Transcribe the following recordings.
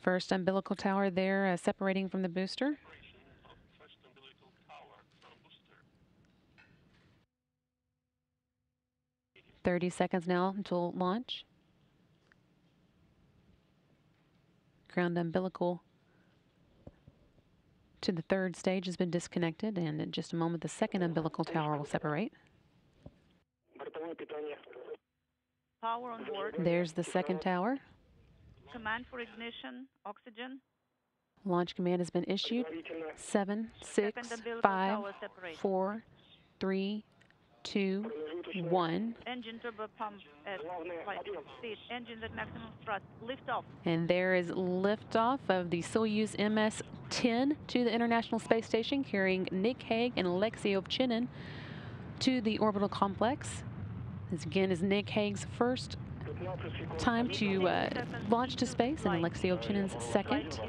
First umbilical tower there separating from the booster. 30 seconds now until launch. Ground umbilical to the third stage has been disconnected, and in just a moment the second umbilical tower will separate. Power on board. There's the second tower. Command for ignition, oxygen. Launch command has been issued. 7, 6, 5, 4, 3, 2, 1. Engine turbo pump at flight speed. Engines at maximum thrust. Lift off. And there is liftoff of the Soyuz MS-10 to the International Space Station, carrying Nick Hague and Alexei Ovchinin to the orbital complex. This again is Nick Hague's first time to launch to space, and Alexei Ovchinin's second.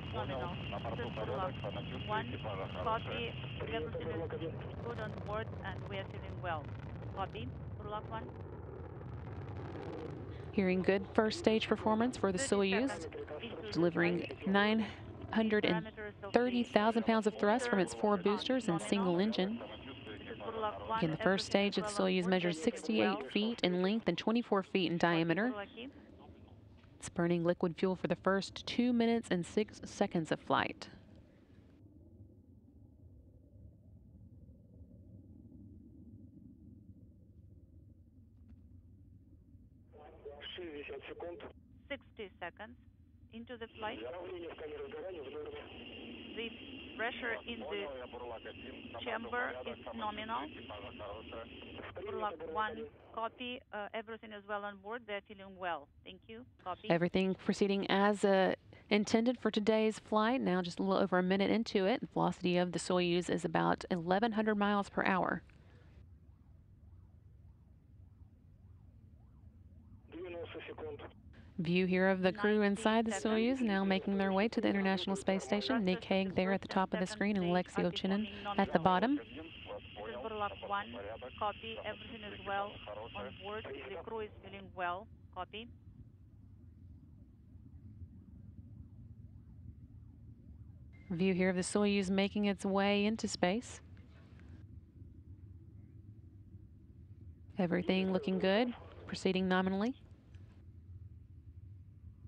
1, copy. Everything is good on board, and we are feeling well. Copy. Burlak 1. Hearing good first stage performance for the Soyuz, delivering 930,000 pounds of thrust from its 4 boosters and single engine. Again, the first stage of the Soyuz measures 68 feet in length and 24 feet in diameter. It's burning liquid fuel for the first 2 minutes and 6 seconds of flight. Seconds. 60 seconds into the flight. The pressure in the chamber is nominal. Burlak 1, copy. Everything is well on board. They're feeling well. Thank you. Copy. Everything proceeding as intended for today's flight. Now just a little over a minute into it. The velocity of the Soyuz is about 1,100 miles per hour. View here of the crew inside the Soyuz, now making their way to the International Space Station. Nick Hague there at the top of the screen, and Alexei Ovchinin at the bottom. Burlak 1, copy. Everything is well on board. The crew is feeling well. Copy. View here of the Soyuz making its way into space. Everything looking good, proceeding nominally.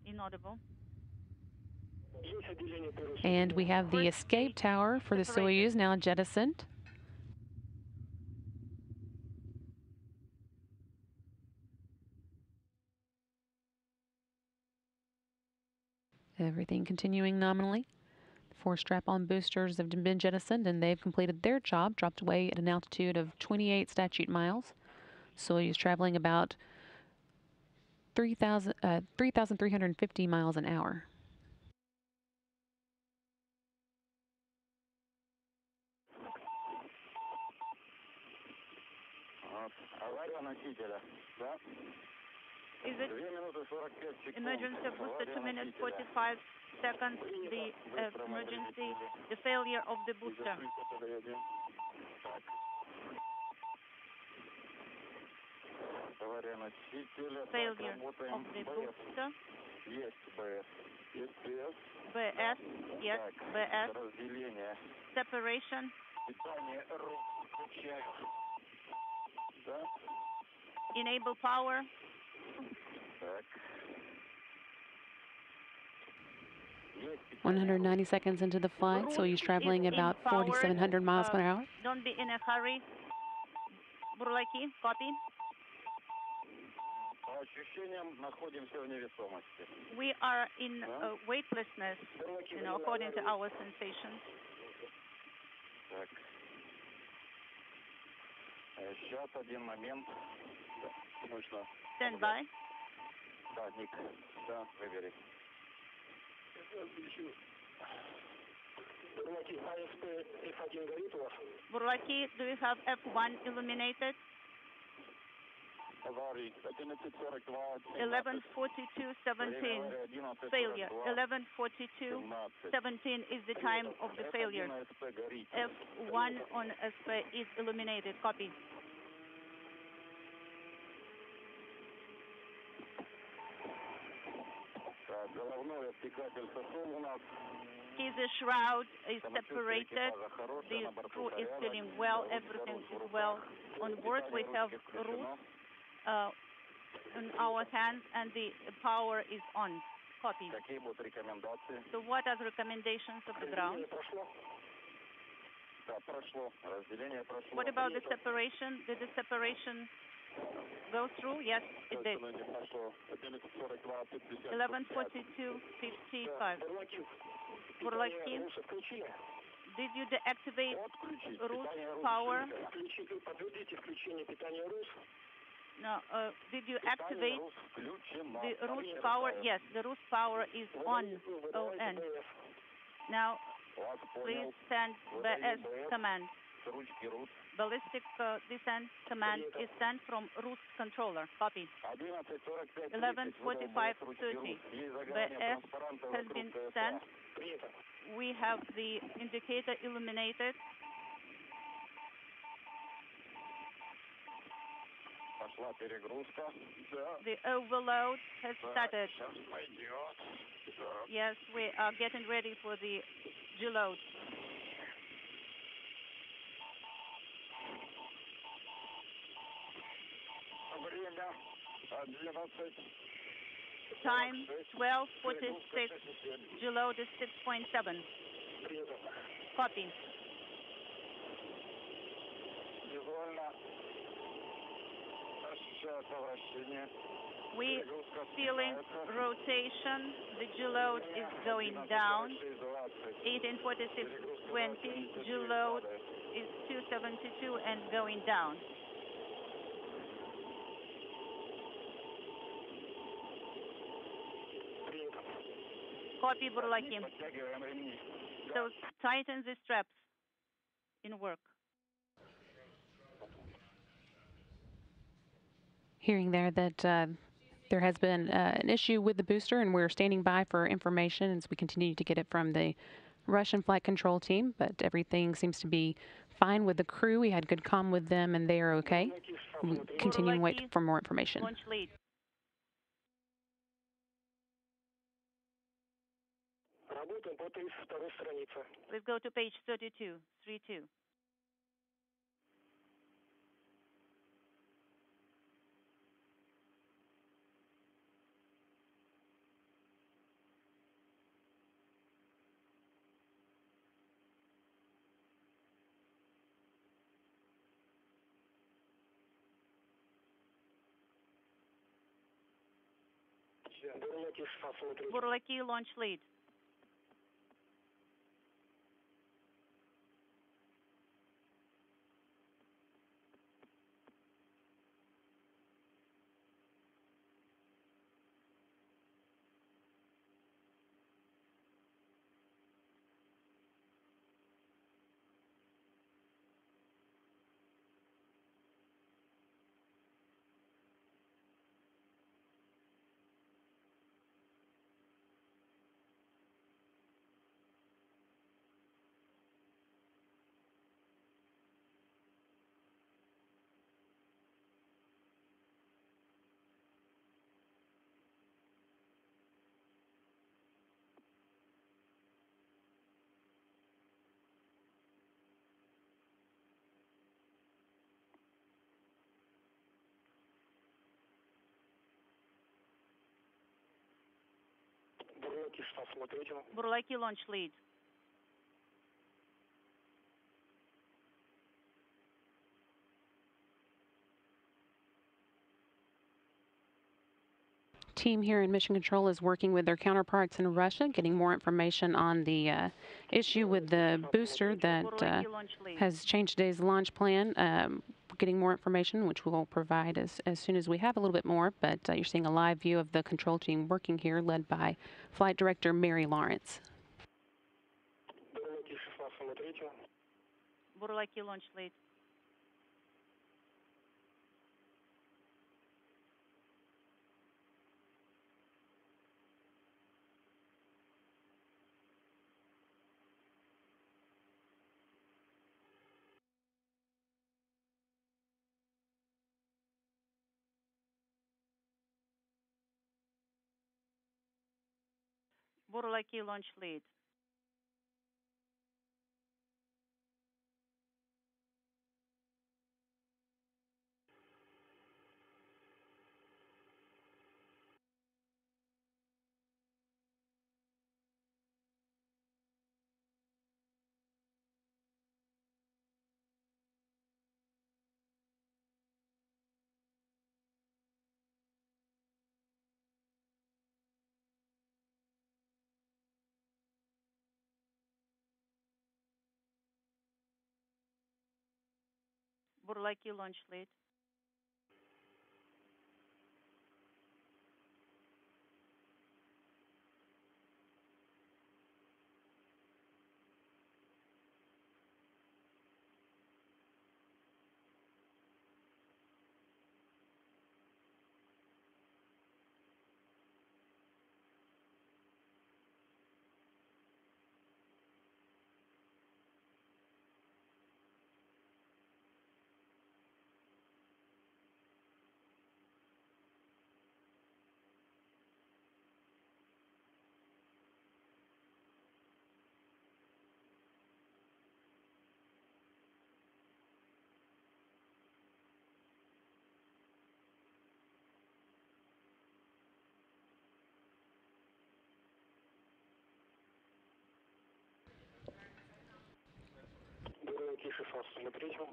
Inaudible. And we have the escape tower for the Soyuz now jettisoned. Everything continuing nominally. 4 strap-on boosters have been jettisoned, and they've completed their job, dropped away at an altitude of 28 statute miles. Soyuz traveling about 3,350 miles an hour. Is it emergency booster 2 minutes 45 seconds? The emergency, the failure of the booster. Failure of the booster. BS, yes, BS. Separation. Enable power. 190 seconds into the flight, Soyuz traveling about 4,700 miles per hour. Don't be in a hurry. Burlaki, copy. We are in weightlessness, according to our sensations. Stand by. Burlaki, do you have F1 illuminated? 11:42:17. Failure. 11:42:17 is the time of the failure. F1 on SP is illuminated. Copy. See, the shroud is separated. The crew is feeling well. Everything is well on board. We have routes in our hands, and the power is on. Copy. So what are the recommendations of the ground? What about the separation? Did the separation go through? Yes, it did. 11:42:55. Buрлаки, did you deactivate Rus power? No. Did you activate the Rus power? Yes, the Rus power is on. ON. Now, please send BS command. Ballistic descent command is sent from Rus controller. Copy. 11:45:30. BS has been sent. We have the indicator illuminated. The overload has started. Yes, we are getting ready for the deload. Time 12:46. Deload is 6.7. Copy. We feeling rotation. The deload is going down. 18:46:20. Deload is 272 and going down. Copy, Buрлаки. So tighten the straps in work. Hearing there that there has been an issue with the booster, and we're standing by for information as we continue to get it from the Russian flight control team, but everything seems to be fine with the crew. We had good comm with them, and they are okay. We continue to wait for more information. Launch lead. Let's go to page 32, 32. Buрлаки, launch lead. Buрлаки, launch lead. Team here in Mission Control is working with their counterparts in Russia, getting more information on the issue with the booster that has changed today's launch plan. Getting more information, which we'll provide as soon as we have a little bit more. But you're seeing a live view of the control team working here, led by Flight Director Mary Lawrence. Buрлаки, launch lead. Burlaki launch lead. Burlaki launch lead.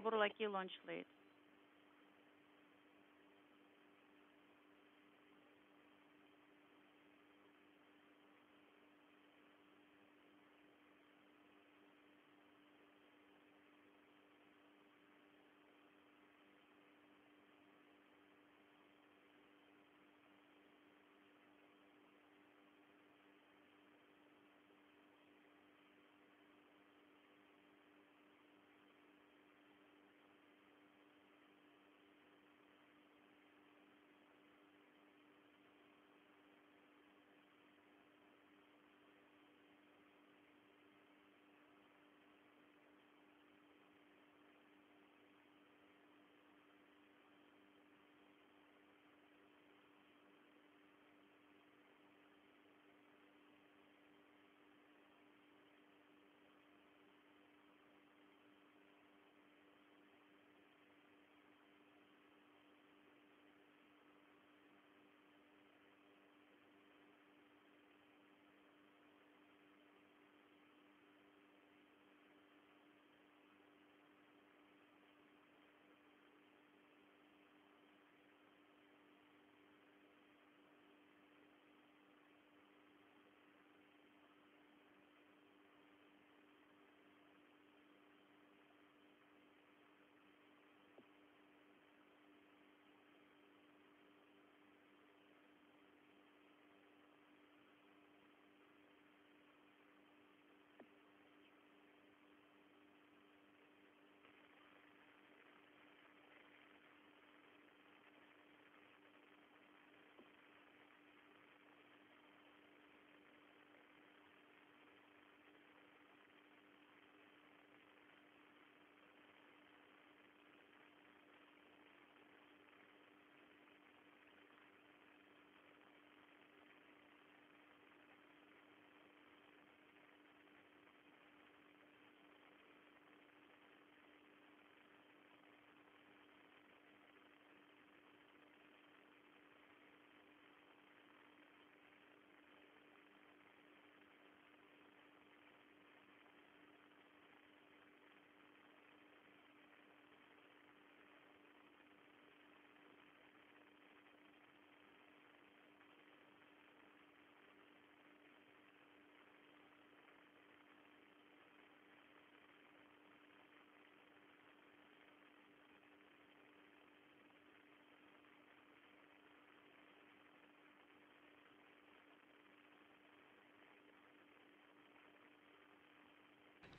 Burlaki launch lead.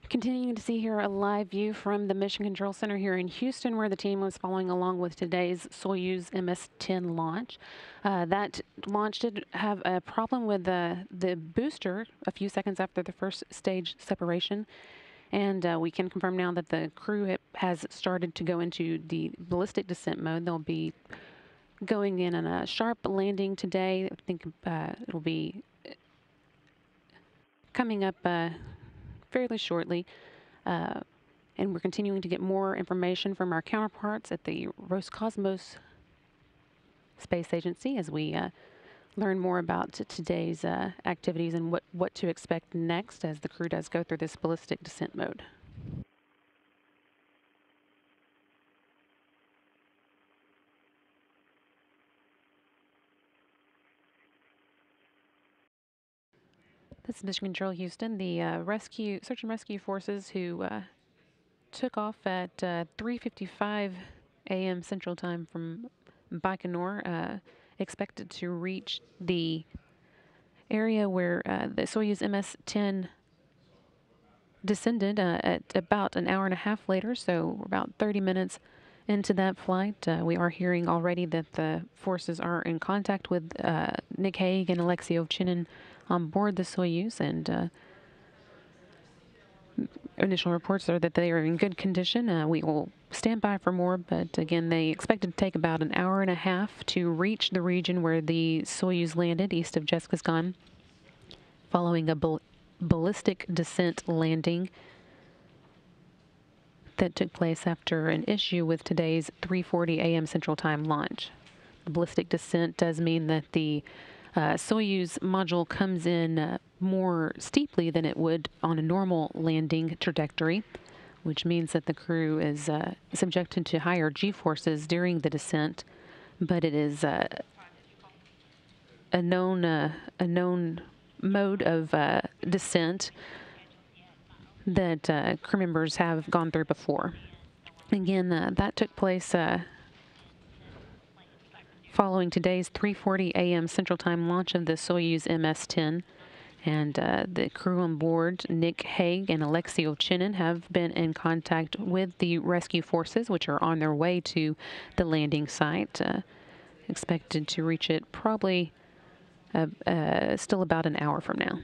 Continuing to see here a live view from the Mission Control Center here in Houston, where the team was following along with today's Soyuz MS-10 launch. That launch did have a problem with the booster a few seconds after the first stage separation. And we can confirm now that the crew has started to go into the ballistic descent mode. They'll be going in on a sharp landing today. I think it'll be coming up fairly shortly. And we're continuing to get more information from our counterparts at the Roscosmos Space Agency as we learn more about today's activities and what to expect next as the crew does go through this ballistic descent mode. This is Mission Control Houston. The search and rescue forces who took off at 3:55 a.m. Central Time from Baikonur expected to reach the area where the Soyuz MS-10 descended at about an hour and a half later, so about 30 minutes into that flight. We are hearing already that the forces are in contact with Nick Hague and Alexei Ovchinin on board the Soyuz, and initial reports are that they are in good condition. We will stand by for more, but again, they expected to take about an hour and a half to reach the region where the Soyuz landed east of Jeskisgan, following a ballistic descent landing that took place after an issue with today's 3:40 a.m. Central Time launch. The ballistic descent does mean that the Soyuz module comes in more steeply than it would on a normal landing trajectory, which means that the crew is subjected to higher G-forces during the descent, but it is a known mode of descent that crew members have gone through before. Again, that took place following today's 3:40 a.m. Central Time launch of the Soyuz MS-10. And the crew on board, Nick Hague and Alexei Ovchinin, have been in contact with the rescue forces, which are on their way to the landing site. Expected to reach it probably still about an hour from now.